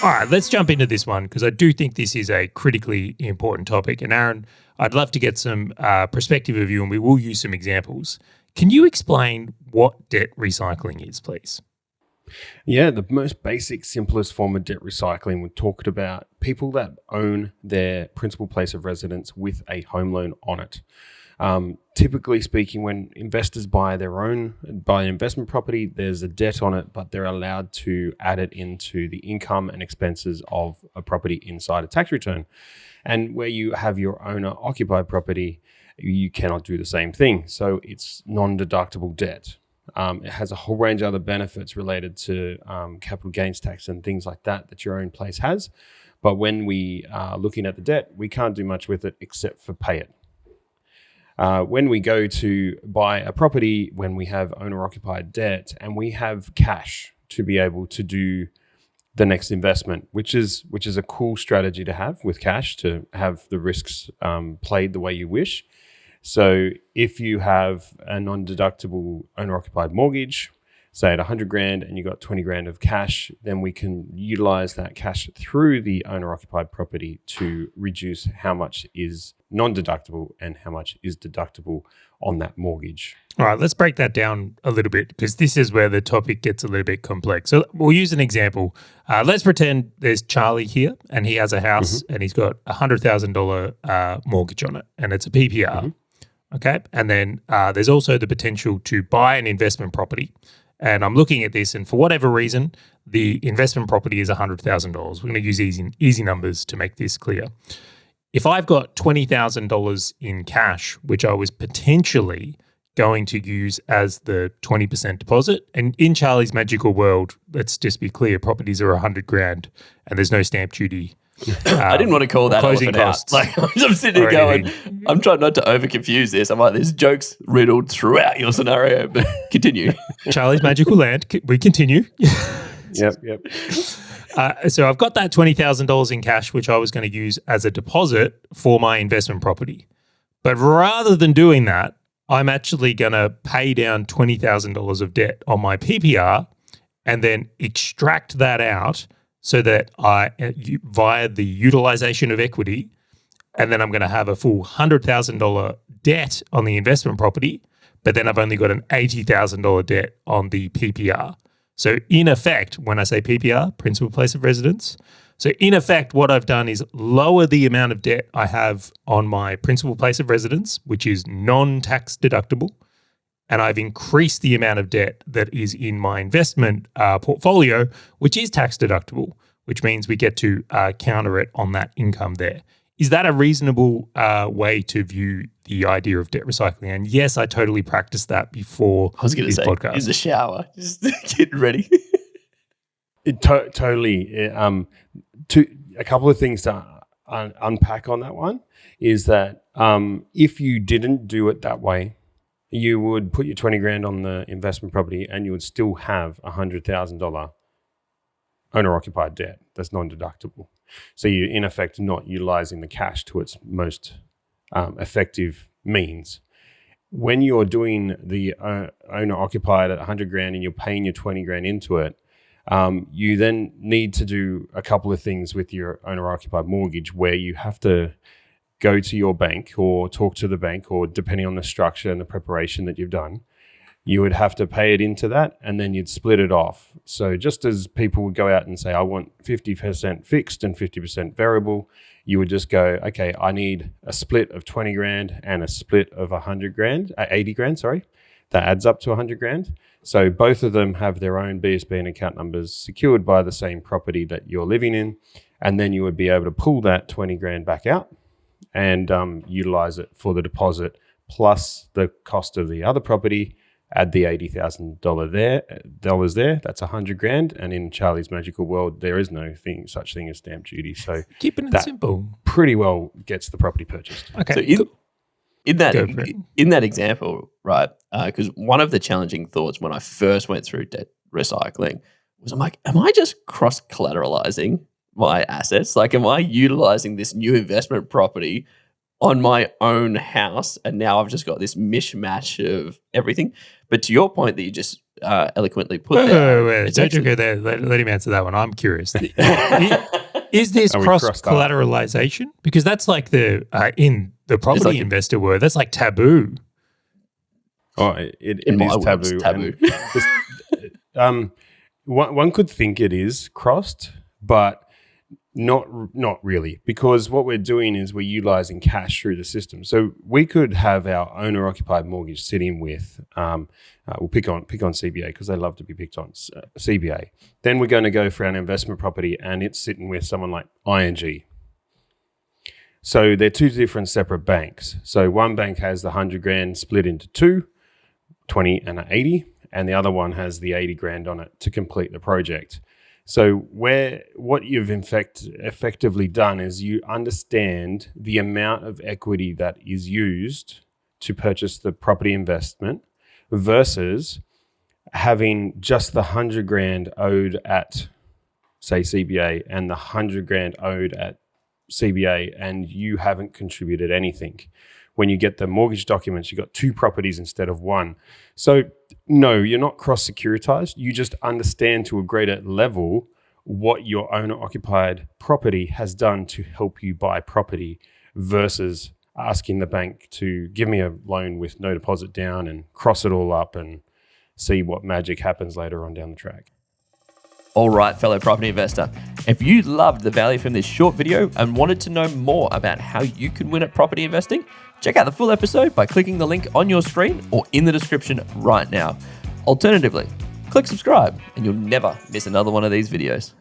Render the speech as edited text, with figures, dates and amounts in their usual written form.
All right, let's jump into this one because I do think this is a critically important topic. And Aaron, I'd love to get some perspective of you, and we will use some examples. Can you explain what debt recycling is, please? Yeah, the most basic, simplest form of debt recycling, we talked about people that own their principal place of residence with a home loan on it. Typically speaking, when investors buy an investment property, there's a debt on it, but they're allowed to add it into the income and expenses of a property inside a tax return. And where you have your owner-occupied property, you cannot do the same thing. So it's non-deductible debt. It has a whole range of other benefits related to capital gains tax and things like that your own place has. But when we are looking at the debt, we can't do much with it except for pay it. When we go to buy a property, when we have owner-occupied debt and we have cash to be able to do the next investment, which is a cool strategy to have with cash, to have the risks played the way you wish. So if you have a non-deductible owner-occupied mortgage, say at 100 grand and you got 20 grand of cash, then we can utilize that cash through the owner-occupied property to reduce how much is non-deductible and how much is deductible on that mortgage. All right, let's break that down a little bit because this is where the topic gets a little bit complex. So we'll use an example. Let's pretend there's Charlie here and he has a house and he's got a $100,000 mortgage on it and it's a PPR. Okay. And then there's also the potential to buy an investment property. And I'm looking at this, and for whatever reason, the investment property is $100,000. We're going to use easy numbers to make this clear. If I've got $20,000 in cash, which I was potentially going to use as the 20% deposit, and in Charlie's magical world, let's just be clear, properties are 100 grand and there's no stamp duty. I didn't want to call that elephant out. Like, I'm sitting here going, I'm trying not to over confuse this. I'm like, there's jokes riddled throughout your scenario, but continue. Charlie's magical land. We continue. Yep. So I've got that $20,000 in cash, which I was going to use as a deposit for my investment property. But rather than doing that, I'm actually going to pay down $20,000 of debt on my PPR and then extract that out so that via the utilization of equity, and then I'm going to have a full $100,000 debt on the investment property, but then I've only got an $80,000 debt on the PPR. So in effect, when I say PPR, principal place of residence, so in effect, what I've done is lower the amount of debt I have on my principal place of residence, which is non-tax deductible, and I've increased the amount of debt that is in my investment portfolio, which is tax deductible, which means we get to counter it on that income there. Is that a reasonable way to view the idea of debt recycling? And yes, I totally practiced that before this podcast. In the shower, just getting ready. Totally. A couple of things to unpack on that one is that if you didn't do it that way, you would put your 20 grand on the investment property and you would still have $100,000 owner-occupied debt that's non-deductible. So you're in effect not utilizing the cash to its most effective means. When you're doing the owner-occupied at 100 grand and you're paying your 20 grand into it, you then need to do a couple of things with your owner-occupied mortgage where you have to go to your bank or talk to the bank, or depending on the structure and the preparation that you've done, you would have to pay it into that and then you'd split it off. So just as people would go out and say, I want 50% fixed and 50% variable, you would just go, okay, I need a split of 20 grand and a split of 80 grand, that adds up to 100 grand. So both of them have their own BSB and account numbers secured by the same property that you're living in. And then you would be able to pull that 20 grand back out and utilize it for the deposit plus the cost of the other property. Add the $80,000 there. That's 100 grand. And in Charlie's magical world, there is no such thing as stamp duty. So keeping it simple, pretty well gets the property purchased. Okay. So in that example, right? Because one of the challenging thoughts when I first went through debt recycling was, I'm like, am I just cross collateralizing my assets? Like, am I utilizing this new investment property on my own house, and now I've just got this mishmash of everything? But to your point that you just eloquently put there. Wait. It's Don't actually- you go there. Let him answer that one. I'm curious. Is this Are we cross crossed up? collateralization? Because that's like the in the property like investor word. That's like taboo. Oh, it In my is words, taboo. taboo. And one could think it is crossed, but not really, because what we're doing is we're utilizing cash through the system. So we could have our owner occupied mortgage sitting with, we'll pick on CBA because they love to be picked on, CBA. Then we're going to go for an investment property and it's sitting with someone like ING. So they're two different separate banks. So one bank has the 100 grand split into two, 20 and an 80, and the other one has the 80 grand on it to complete the project. So what you've effectively done is you understand the amount of equity that is used to purchase the property investment versus having just the 100 grand owed at, say, CBA and the 100 grand owed at CBA, and you haven't contributed anything. When you get the mortgage documents, you got two properties instead of one. So no, you're not cross-securitized. You just understand to a greater level what your owner-occupied property has done to help you buy property versus asking the bank to give me a loan with no deposit down and cross it all up and see what magic happens later on down the track. All right, fellow property investor, if you loved the value from this short video and wanted to know more about how you can win at property investing, check out the full episode by clicking the link on your screen or in the description right now. Alternatively, click subscribe and you'll never miss another one of these videos.